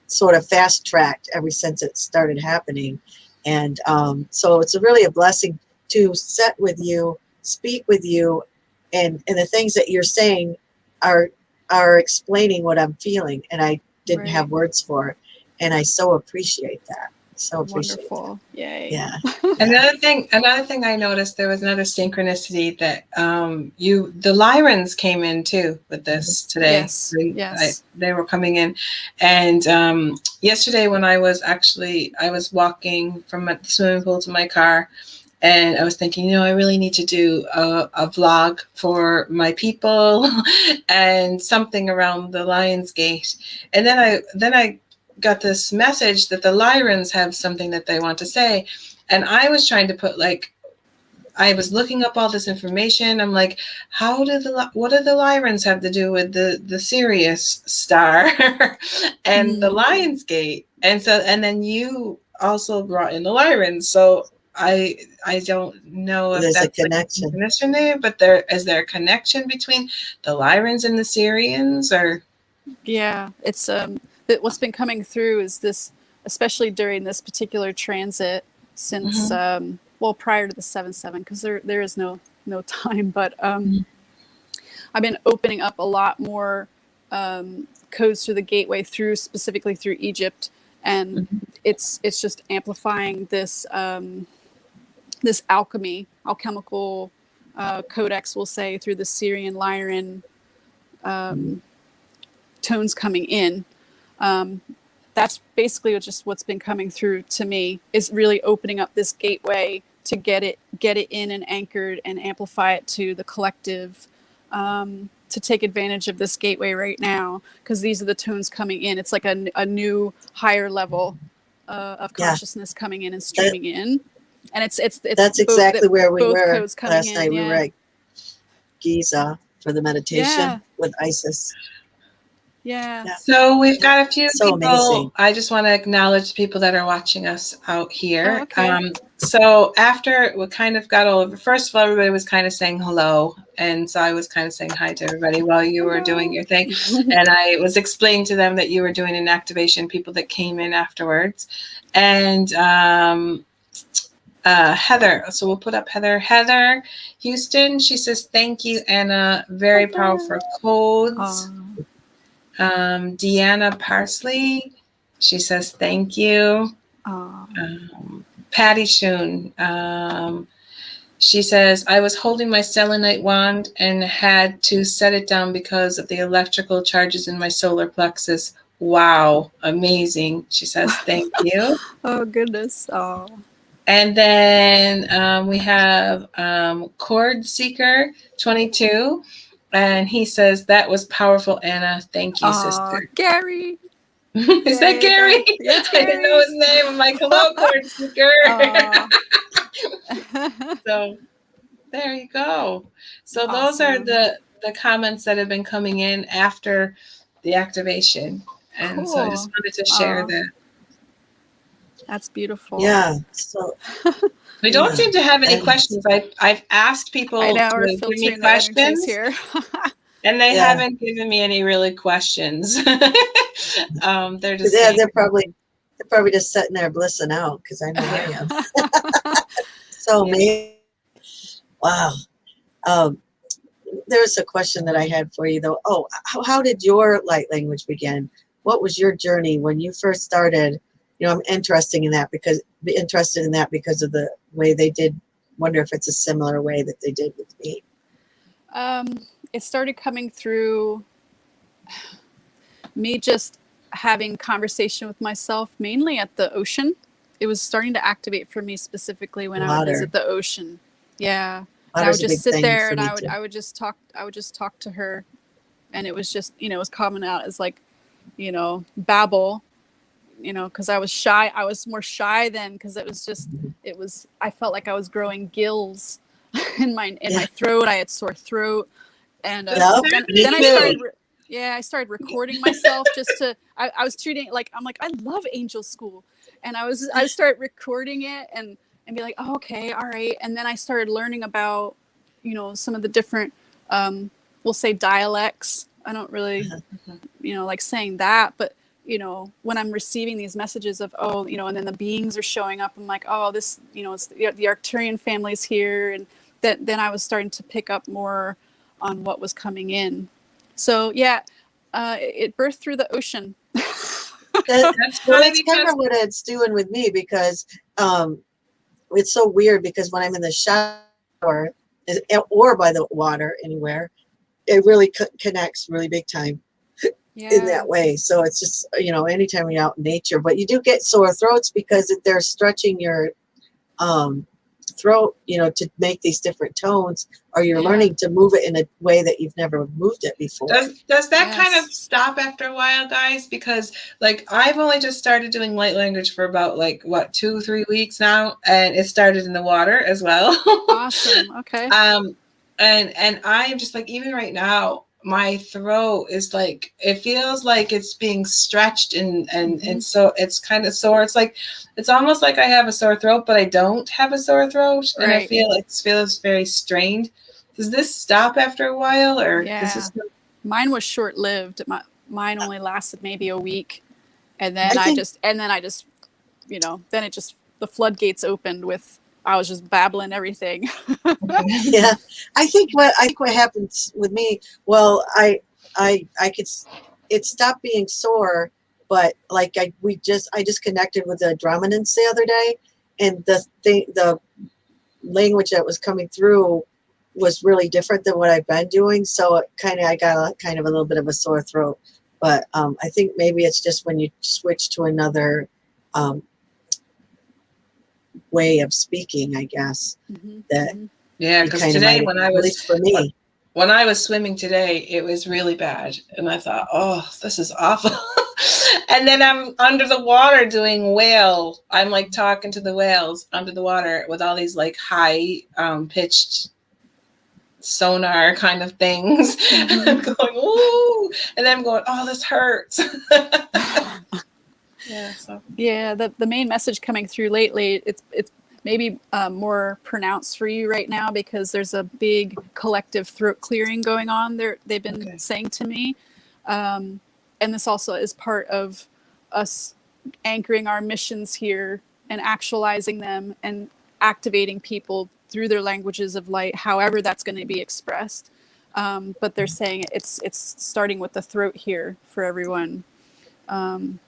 sort of fast tracked ever since it started happening. And so it's really a blessing to sit with you, speak with you, and the things that you're saying are explaining what I'm feeling, and I didn't have Right. words for it. And I so appreciate that. So appreciate that. Wonderful. Yay. Yeah. Another thing I noticed, there was another synchronicity that the Lyrans came in too with this today. Yes. Yes. They were coming in, and yesterday when I was walking from the swimming pool to my car, and I was thinking, I really need to do a vlog for my people and something around the Lion's Gate, and then I got this message that the Lyrans have something that they want to say. And I was trying to put I was looking up all this information. I'm like, what do the Lyrans have to do with the Sirius star and the Lionsgate? And then you also brought in the Lyrans. So I don't know if There's that's a connection. there, but is there a connection between the Lyrans and the Syrians, or? Yeah, it's what's been coming through is this, especially during this particular transit since prior to the 7/7, because there is no time, but I've been opening up a lot more codes through the gateway specifically through Egypt, and it's just amplifying this this alchemical codex, we'll say, through the Syrian Lyran tones coming in. That's basically just what's been coming through to me, is really opening up this gateway to get it in and anchored and amplify it to the collective, to take advantage of this gateway right now, because these are the tones coming in. It's like a new higher level of consciousness coming in and streaming in, and it's that's exactly where we were last night. Yeah. We were at Giza for the meditation with Isis. Yeah. So we've got a few people. Amazing. I just want to acknowledge the people that are watching us out here. Oh, okay. So after we kind of got all over, first of all, everybody was kind of saying hello. And so I was kind of saying hi to everybody while you were doing your thing. And I was explaining to them that you were doing an activation, people that came in afterwards. And Heather, so we'll put up Heather Houston. She says, thank you, Anna. Very powerful codes. Deanna Parsley, she says thank you. Patty Shoon, she says, I was holding my selenite wand and had to set it down because of the electrical charges in my solar plexus. Wow, amazing. She says thank you. Oh goodness. Oh. And then we have Chord Seeker 22. And he says, that was powerful, Anna. Thank you, sister. Gary. Is that Gary? Yes, I didn't know his name. I'm like, hello, Chord Seeker. So there you go. So those are the comments that have been coming in after the activation. And so I just wanted to share that. That's beautiful. Yeah. So we don't seem to have any questions. I've asked people to give me questions here. And they haven't given me any really questions. They're just they're probably just sitting there blissing out, because I know I am. So amazing. Wow. There's a question that I had for you though. Oh, how did your light language begin? What was your journey when you first started? I'm interested in that because of the way they did. Wonder if it's a similar way that they did with me. It started coming through me just having conversation with myself, mainly at the ocean. It was starting to activate for me specifically when I would visit the ocean. Yeah. And I would just sit there and I would just talk to her, and it was just, it was coming out as like, babble, because I was shy. I was more shy then, because I felt like I was growing gills in my throat. I had sore throat. And then I started recording myself just to, I was treating it like, I'm like, I love Angel School. And I started recording it and be like, oh, okay, all right. And then I started learning about, some of the different, we'll say dialects. I don't really, like saying that, but, when I'm receiving these messages of, and then the beings are showing up, I'm like, oh, this, it's the Arcturian family's here. And then I was starting to pick up more on what was coming in. So yeah, it birthed through the ocean. That's kind of what it's doing with me, because it's so weird, because when I'm in the shower or by the water anywhere, it really connects really big time in that way. So it's just, anytime you're out in nature, but you do get sore throats because they're stretching your throat, to make these different tones, or you're learning to move it in a way that you've never moved it before. Does that kind of stop after a while, guys? Because like I've only just started doing light language for about 2-3 weeks now, and it started in the water as well. Awesome. Okay. And I'm just like, even right now, my throat is like, it feels like it's being stretched and so it's kind of sore. It's almost like I have a sore throat, but I don't have a sore throat. Right. And I feel it feels very strained. Does this stop after a while, or mine was short-lived. Mine only lasted maybe a week, and then I just the floodgates opened with, I was just babbling everything. Yeah, I think what happens with me, well, I could, it stopped being sore, but I just connected with the Drummondans the other day, and the language that was coming through was really different than what I've been doing. So I got a little bit of a sore throat, but I think maybe it's just when you switch to another way of speaking, I guess. Because today when I was swimming today, it was really bad, and I thought, oh, this is awful. And then I'm under the water doing whale. I'm like talking to the whales under the water with all these like high pitched sonar kind of things. Going, ooh, and then I'm going, oh, this hurts. The main message coming through lately, it's maybe more pronounced for you right now, because there's a big collective throat clearing going on. They've been saying to me, and this also is part of us anchoring our missions here and actualizing them and activating people through their languages of light, however that's going to be expressed. But they're saying it's starting with the throat here for everyone.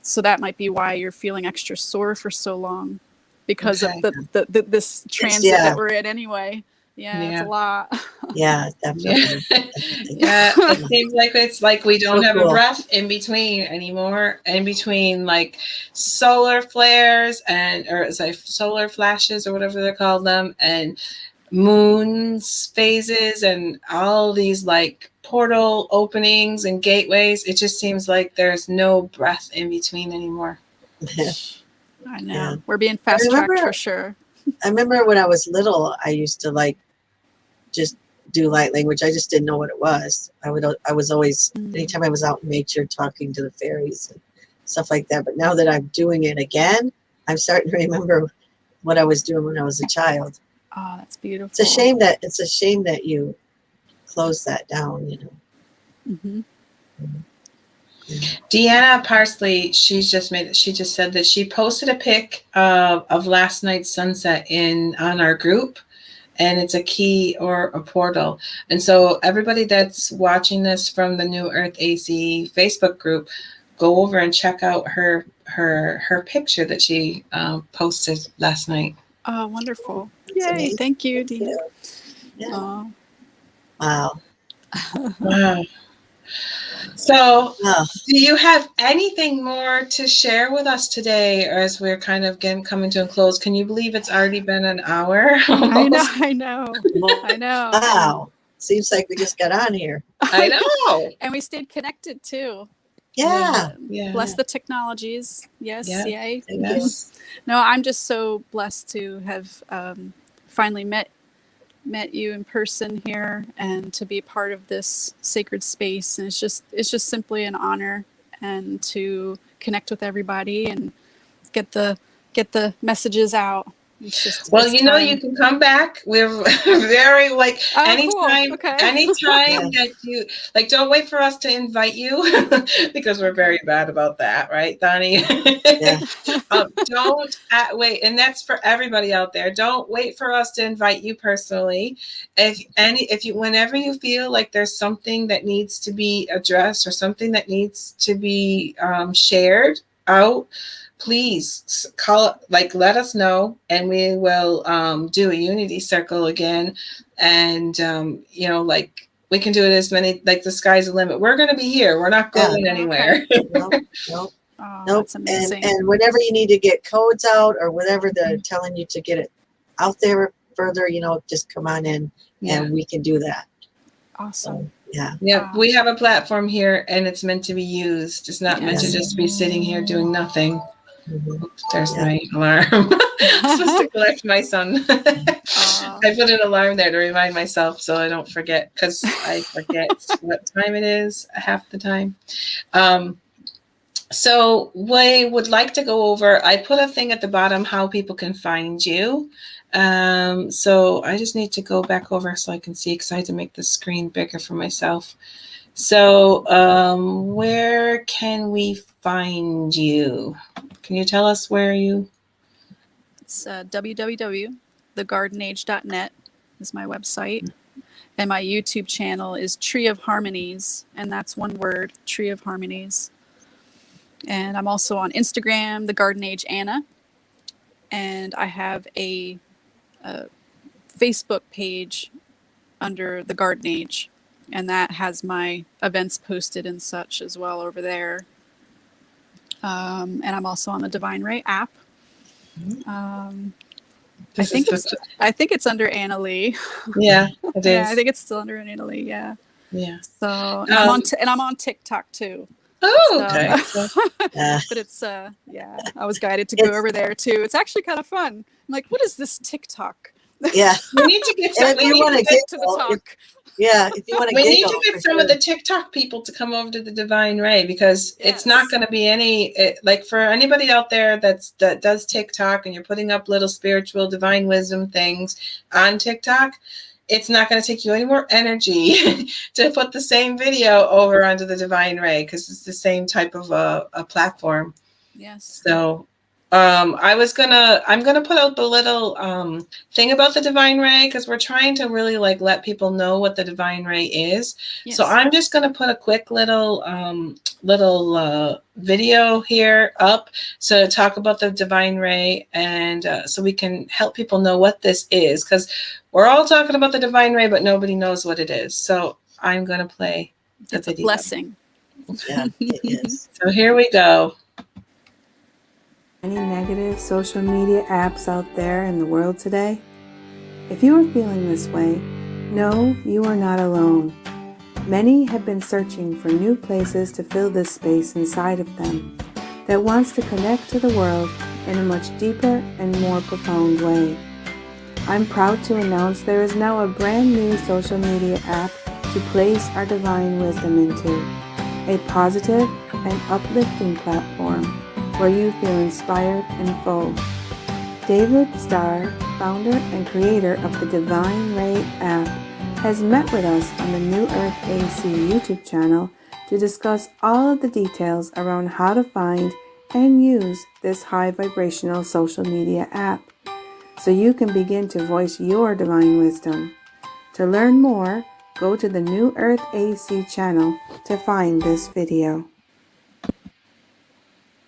So that might be why you're feeling extra sore for so long, because of this transit that we're in anyway. It's a lot. Yeah, definitely. It seems like it's like we don't have a breath in between anymore, in between like solar flares or solar flashes or whatever they're called them, and moons phases and all these like portal openings and gateways. It just seems like there's no breath in between anymore. I know. We're being fast-tracked for sure. I remember when I was little, I used to just do light language. I just didn't know what it was. I was always, anytime I was out in nature, talking to the fairies and stuff like that. But now that I'm doing it again, I'm starting to remember what I was doing when I was a child. Oh, that's beautiful. It's a shame that you close that down, Deanna Parsley, she just said that she posted a pic of last night's sunset on our group, and it's a key or a portal. And so everybody that's watching this from the New Earth AC Facebook group, go over and check out her picture that she posted last night. Oh, wonderful. Yay. Thank you, Deanna. Yeah. Wow. Wow. So, Oh, do you have anything more to share with us today, or as we're kind of getting coming to a close? Can you believe it's already been an hour? I know, Almost? I know, I know. wow. Seems like we just got on here. I know. And we stayed connected too. Yeah. Yeah. Bless the technologies. Yes, Yeah. yay. Thank you. Yes. No, I'm just so blessed to have finally met you in person here and to be part of this sacred space. And it's just simply an honor, and to connect with everybody and get the messages out. It's just, Well, it's you know, time. you can come back. We're very like Oh, cool. anytime, Okay. anytime that you like, don't wait for us to invite you because we're very bad about that, right, Donnie? Yeah. Don't wait, and that's for everybody out there. Don't wait for us to invite you personally. If you, whenever you feel like there's something that needs to be addressed or something that needs to be shared out, please call, like, let us know, and we will do a unity circle again. And you know, like, we can do it as many, like, the sky's the limit. We're going to be here. We're not going anywhere. Nope. Nope. Oh, Nope. that's amazing. And whenever you need to get codes out or whatever they're telling you to get it out there further, you know, just come on in and we can do that. Awesome. So, yeah. Yeah, we have a platform here, and it's meant to be used. It's not meant to Yes. just be sitting here doing nothing. Mhm. Oops, there's Yeah. my alarm. I'm supposed to collect my son. I put an alarm there to remind myself so I don't forget, because I forget what time it is half the time. So we would like to go over, I put a thing at the bottom how people can find you. So I just need to go back over so I can see, because I had to make the screen bigger for myself. So where can we find you? Can you tell us where you? It's www.thegardenage.net is my website. And my YouTube channel is Tree of Harmonies, and that's one word, Tree of Harmonies. And I'm also on Instagram, The Garden Age Anna. And I have a Facebook page under The Garden Age, and that has my events posted and such as well over there. And I'm also on the Divine Ray app. I think it's under Anna Lee. Yeah, it is. Yeah, I think it's still under Anna Lee. Yeah. Yeah. So and I'm on TikTok too. Oh, okay. But it's yeah, I was guided to go over there too. It's actually kind of fun. I'm like, what is this TikTok? Yeah. We need to get some. If you want to get to the talk. If you want to we need to get some of the TikTok people to come over to the Divine Ray, because it's not going to be any, like, for anybody out there that does TikTok and you're putting up little spiritual divine wisdom things on TikTok, it's not going to take you any more energy to put the same video over onto the Divine Ray, because it's the same type of a platform. Yes. So I'm gonna put out the little thing about the Divine Ray, because we're trying to really, like, let people know what the Divine Ray is. Yes. So I'm just gonna put a quick little video here up to talk about the Divine Ray, and so we can help people know what this is, because we're all talking about the Divine Ray, but nobody knows what it is. So I'm gonna play the video. It's a blessing. Yeah, it is. So here we go. Any negative social media apps out there in the world today? If you are feeling this way, know you are not alone. Many have been searching for new places to fill this space inside of them that wants to connect to the world in a much deeper and more profound way. I'm proud to announce there is now a brand new social media app to place our divine wisdom into, a positive and uplifting platform where you feel inspired and full. David Starr, founder and creator of the Divine Ray app, has met with us on the New Earth AC YouTube channel to discuss all of the details around how to find and use this high vibrational social media app, so you can begin to voice your divine wisdom. To learn more, go to the New Earth AC channel to find this video.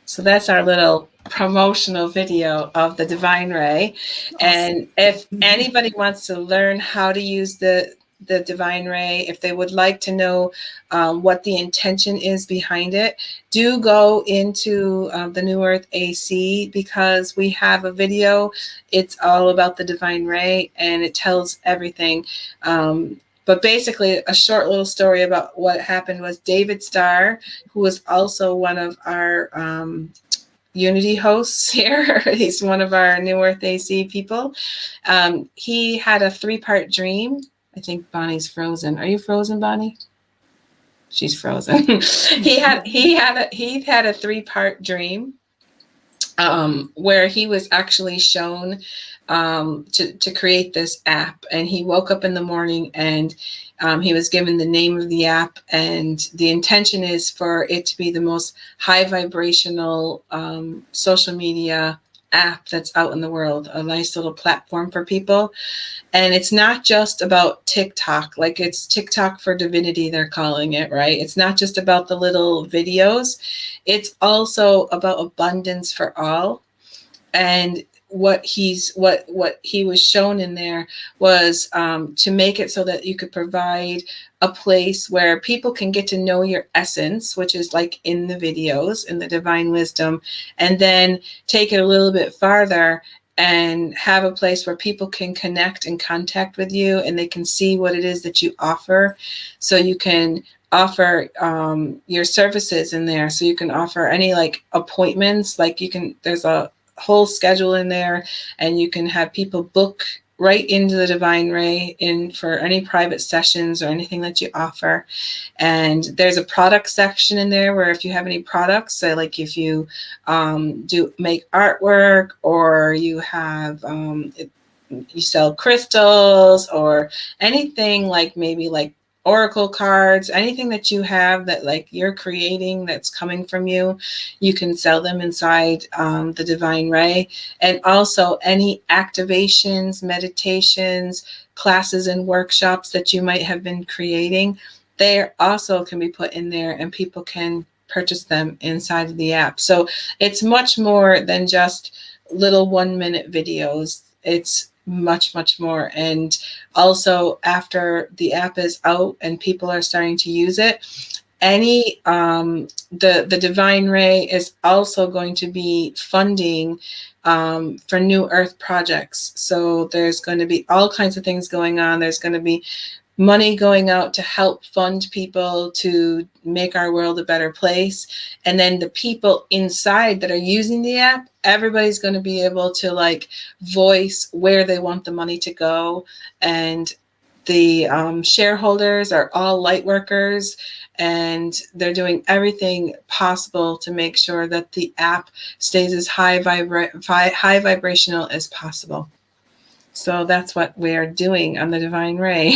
So that's our little promotional video of the Divine Ray. Awesome. And if anybody wants to learn how to use the the Divine Ray, if they would like to know what the intention is behind it, do go into the New Earth AC, because we have a video. It's all about the Divine Ray, and it tells everything. But basically, a short little story about what happened was David Starr, who was also one of our Unity hosts here. He's one of our New Earth AC people. He had a 3-part dream. I think Bonnie's frozen. Are you frozen, Bonnie? She's frozen. he had a 3-part dream where he was actually shown to create this app, and he woke up in the morning and he was given the name of the app, and the intention is for it to be the most high vibrational social media app that's out in the world, a nice little platform for people. And it's not just about TikTok, like it's TikTok for divinity, they're calling it, right? It's not just about the little videos. It's also about abundance for all. And what he was shown in there was to make it so that you could provide a place where people can get to know your essence, which is like in the videos, in the divine wisdom, and then take it a little bit farther and have a place where people can connect and contact with you, and they can see what it is that you offer. So you can offer your services in there. So you can offer any like appointments, like there's a whole schedule in there, and you can have people book right into the Divine Ray in for any private sessions or anything that you offer. And there's a product section in there where if you have any products, so like if you do make artwork, or you have you sell crystals, or anything like maybe like oracle cards, anything that you have that like you're creating that's coming from you, you can sell them inside the Divine Ray. And also any activations, meditations, classes and workshops that you might have been creating, they also can be put in there, and people can purchase them inside of the app. So it's much more than just little 1-minute videos. It's much, much more. And also, after the app is out and people are starting to use it, the Divine Ray is also going to be funding for New Earth projects. So there's going to be all kinds of things going on. There's going to be money going out to help fund people to make our world a better place. And then the people inside that are using the app, everybody's going to be able to like voice where they want the money to go. And the shareholders are all light workers, and they're doing everything possible to make sure that the app stays as high vibrational as possible. So that's what we're doing on the Divine Ray.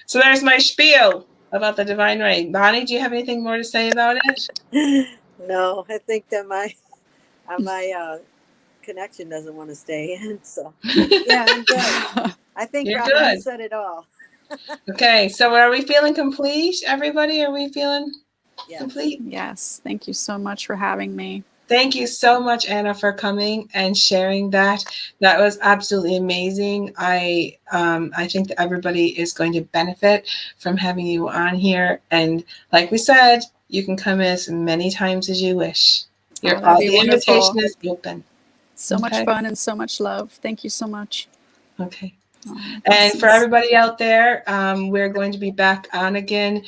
So there's my spiel about the Divine Ray. Bonnie, do you have anything more to say about it? No, I think that my connection doesn't want to stay in. So yeah, I'm good. I think You're Robin good. said it all. Okay, so are we feeling complete, everybody? Are we feeling complete? Yes. Thank you so much for having me. Thank you so much, Anna, for coming and sharing that. That was absolutely amazing. I think that everybody is going to benefit from having you on here. And like we said, you can come as many times as you wish. The invitation is open. So much fun and so much love. Thank you so much. Okay. And for everybody out there, we're going to be back on again.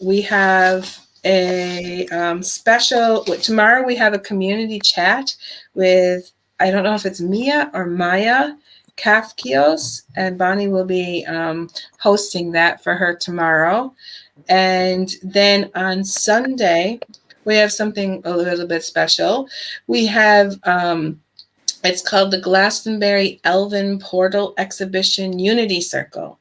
We have a special, tomorrow we have a community chat with, I don't know if it's Mia or Maya Kafkios, and Bonnie will be hosting that for her tomorrow. And then on Sunday, we have something a little bit special. We have, it's called the Glastonbury Elven Portal Exhibition Unity Circle.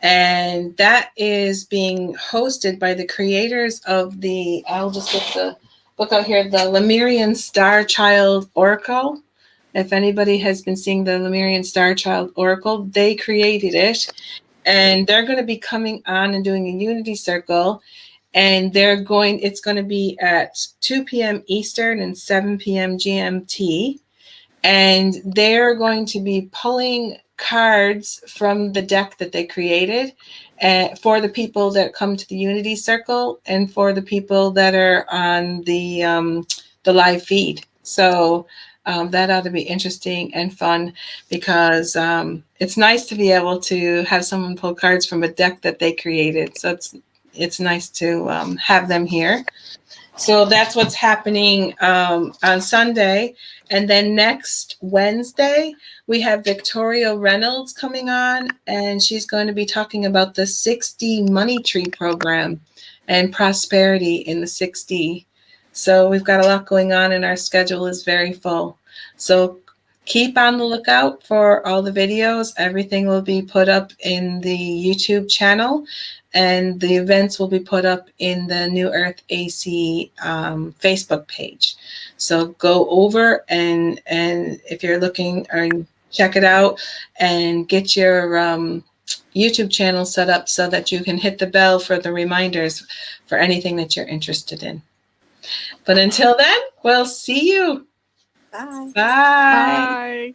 And that is being hosted by the creators of the, I'll just get the book out here, the Lemurian Star Child Oracle. If anybody has been seeing the Lemurian Star Child Oracle, they created it. And they're going to be coming on and doing a Unity Circle. And it's going to be at 2 p.m. Eastern and 7 p.m. GMT. And they're going to be pulling cards from the deck that they created, for the people that come to the Unity Circle and for the people that are on the live feed. So that ought to be interesting and fun, because it's nice to be able to have someone pull cards from a deck that they created. So it's nice to have them here. So that's what's happening on Sunday. And then next Wednesday, we have Victoria Reynolds coming on, and she's going to be talking about the 6D Money Tree program and prosperity in the 6D. So we've got a lot going on, and our schedule is very full. So keep on the lookout for all the videos. Everything will be put up in the YouTube channel, and the events will be put up in the New Earth AC Facebook page. So go over and if you're looking, or check it out and get your YouTube channel set up so that you can hit the bell for the reminders for anything that you're interested in. But until then, we'll see you. Bye. Bye. Bye.